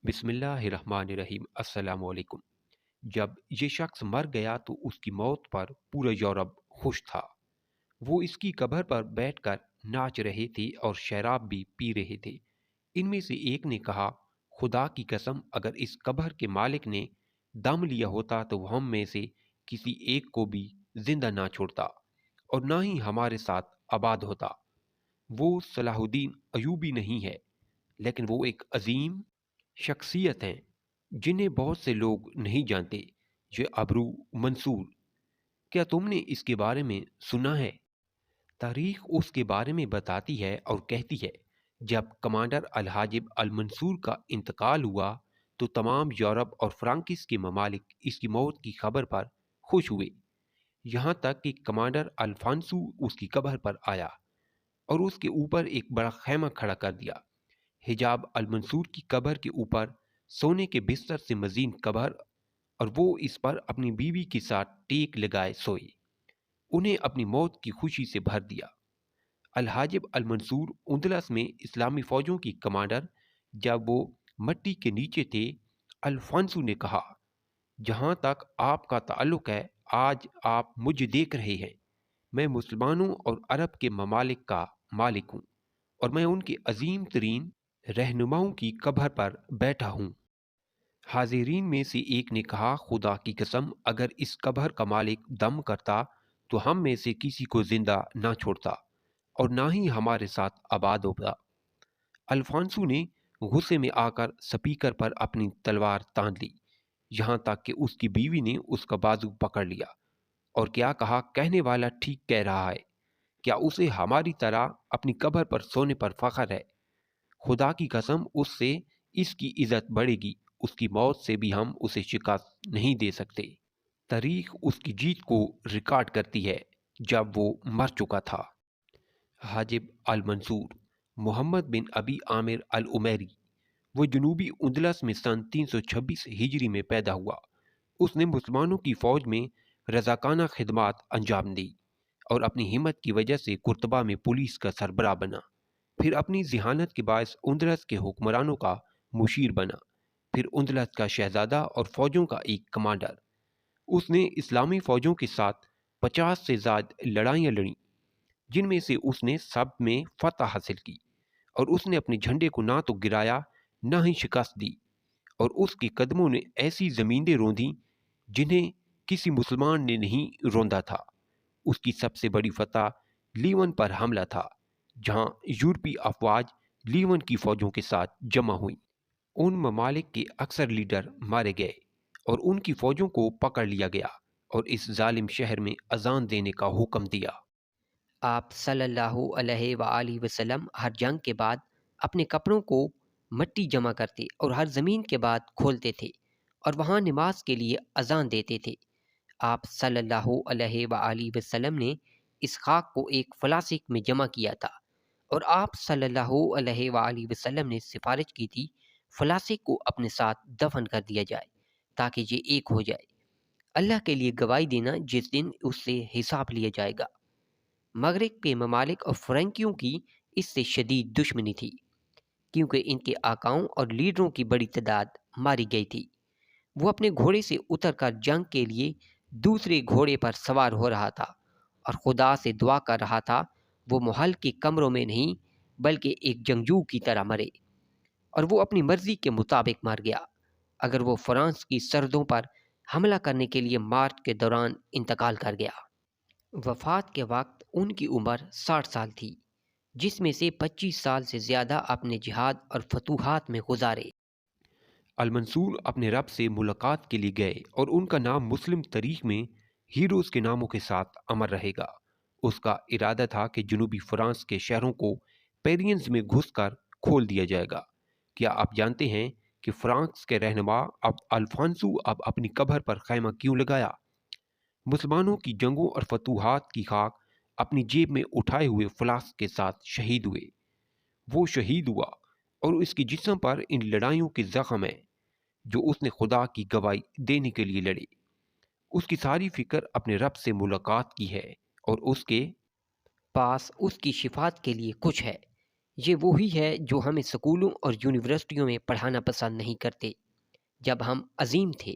بسم اللہ الرحمن الرحیم۔ السلام علیکم۔ جب یہ شخص مر گیا تو اس کی موت پر پورا یورپ خوش تھا۔ وہ اس کی قبر پر بیٹھ کر ناچ رہے تھے اور شراب بھی پی رہے تھے۔ ان میں سے ایک نے کہا، خدا کی قسم، اگر اس قبر کے مالک نے دم لیا ہوتا تو وہ ہم میں سے کسی ایک کو بھی زندہ نہ چھوڑتا اور نہ ہی ہمارے ساتھ آباد ہوتا۔ وہ صلاح الدین ایوبی نہیں ہے، لیکن وہ ایک عظیم شخصیت ہیں جنہیں بہت سے لوگ نہیں جانتے۔ یہ ابرو منصور، کیا تم نے اس کے بارے میں سنا ہے؟ تاریخ اس کے بارے میں بتاتی ہے اور کہتی ہے، جب کمانڈر الحاجب المنصور کا انتقال ہوا تو تمام یورپ اور فرانکس کے ممالک اس کی موت کی خبر پر خوش ہوئے، یہاں تک کہ کمانڈر الفانسو اس کی قبر پر آیا اور اس کے اوپر ایک بڑا خیمہ کھڑا کر دیا۔ حجاب المنصور کی قبر کے اوپر سونے کے بستر سے مزین قبر، اور وہ اس پر اپنی بیوی کے ساتھ ٹیک لگائے سوئے، انہیں اپنی موت کی خوشی سے بھر دیا۔ الحاجب المنصور اندلس میں اسلامی فوجوں کی کمانڈر جب وہ مٹی کے نیچے تھے، الفانسو نے کہا، جہاں تک آپ کا تعلق ہے، آج آپ مجھے دیکھ رہے ہیں، میں مسلمانوں اور عرب کے ممالک کا مالک ہوں اور میں ان کے عظیم ترین رہنماؤں کی قبر پر بیٹھا ہوں۔ حاضرین میں سے ایک نے کہا، خدا کی قسم، اگر اس قبر کا مالک دم کرتا تو ہم میں سے کسی کو زندہ نہ چھوڑتا اور نہ ہی ہمارے ساتھ آباد ہوتا۔ الفانسو نے غصے میں آ کر سپیکر پر اپنی تلوار تان لی، یہاں تک کہ اس کی بیوی نے اس کا بازو پکڑ لیا اور کیا کہا، کہنے والا ٹھیک کہہ رہا ہے، کیا اسے ہماری طرح اپنی قبر پر سونے پر فخر ہے؟ خدا کی قسم، اس سے اس کی عزت بڑھے گی، اس کی موت سے بھی ہم اسے شکست نہیں دے سکتے۔ تاریخ اس کی جیت کو ریکارڈ کرتی ہے جب وہ مر چکا تھا۔ حاجب المنصور محمد بن ابی عامر العمیری، وہ جنوبی اندلس میں سن 326 ہجری میں پیدا ہوا۔ اس نے مسلمانوں کی فوج میں رضاکانہ خدمات انجام دی اور اپنی ہمت کی وجہ سے قرطبہ میں پولیس کا سربراہ بنا۔ پھر اپنی ذہانت کے باعث اندلس کے حکمرانوں کا مشیر بنا، پھر اندلس کا شہزادہ اور فوجوں کا ایک کمانڈر۔ اس نے اسلامی فوجوں کے ساتھ 50 سے زائد لڑائیاں لڑیں، جن میں سے اس نے سب میں فتح حاصل کی، اور اس نے اپنے جھنڈے کو نہ تو گرایا نہ ہی شکست دی، اور اس کے قدموں نے ایسی زمینیں روندیں جنہیں کسی مسلمان نے نہیں روندا تھا۔ اس کی سب سے بڑی فتح لیون پر حملہ تھا، جہاں یورپی افواج لیون کی فوجوں کے ساتھ جمع ہوئیں۔ ان ممالک کے اکثر لیڈر مارے گئے اور ان کی فوجوں کو پکڑ لیا گیا اور اس ظالم شہر میں اذان دینے کا حکم دیا۔ آپ صلی اللہ علیہ وآلہ وسلم ہر جنگ کے بعد اپنے کپڑوں کو مٹی جمع کرتے اور ہر زمین کے بعد کھولتے تھے اور وہاں نماز کے لیے اذان دیتے تھے۔ آپ صلی اللہ علیہ وآلہ وسلم نے اس خاک کو ایک فلاسک میں جمع کیا تھا اور آپ صلی اللہ علیہ وآلہ وسلم نے سفارش کی تھی فلاسک کو اپنے ساتھ دفن کر دیا جائے تاکہ یہ ایک ہو جائے۔ اللہ کے لیے گواہی دینا جس دن اس سے حساب لیا جائے گا۔ مغرب کے ممالک اور فرنکیوں کی اس سے شدید دشمنی تھی، کیونکہ ان کے آقاؤں اور لیڈروں کی بڑی تعداد ماری گئی تھی۔ وہ اپنے گھوڑے سے اتر کر جنگ کے لیے دوسرے گھوڑے پر سوار ہو رہا تھا اور خدا سے دعا کر رہا تھا وہ محل کے کمروں میں نہیں بلکہ ایک جنگجو کی طرح مرے، اور وہ اپنی مرضی کے مطابق مار گیا۔ اگر وہ فرانس کی سرحدوں پر حملہ کرنے کے لیے مارچ کے دوران انتقال کر گیا۔ وفات کے وقت ان کی عمر 60 سال تھی، جس میں سے 25 سال سے زیادہ اپنے جہاد اور فتوحات میں گزارے۔ المنصور اپنے رب سے ملاقات کے لیے گئے اور ان کا نام مسلم تاریخ میں ہیروز کے ناموں کے ساتھ امر رہے گا۔ اس کا ارادہ تھا کہ جنوبی فرانس کے شہروں کو پیرینز میں گھس کر کھول دیا جائے گا۔ کیا آپ جانتے ہیں کہ فرانس کے رہنما اب الفانسو اب اپنی قبر پر خیمہ کیوں لگایا؟ مسلمانوں کی جنگوں اور فتوحات کی خاک اپنی جیب میں اٹھائے ہوئے فلاسک کے ساتھ شہید ہوئے۔ وہ شہید ہوا اور اس کے جسم پر ان لڑائیوں کے زخم ہیں جو اس نے خدا کی گواہی دینے کے لیے لڑے۔ اس کی ساری فکر اپنے رب سے ملاقات کی ہے اور اس کے پاس اس کی شفاعت کے لیے کچھ ہے۔ یہ وہی ہے جو ہمیں سکولوں اور یونیورسٹیوں میں پڑھانا پسند نہیں کرتے جب ہم عظیم تھے۔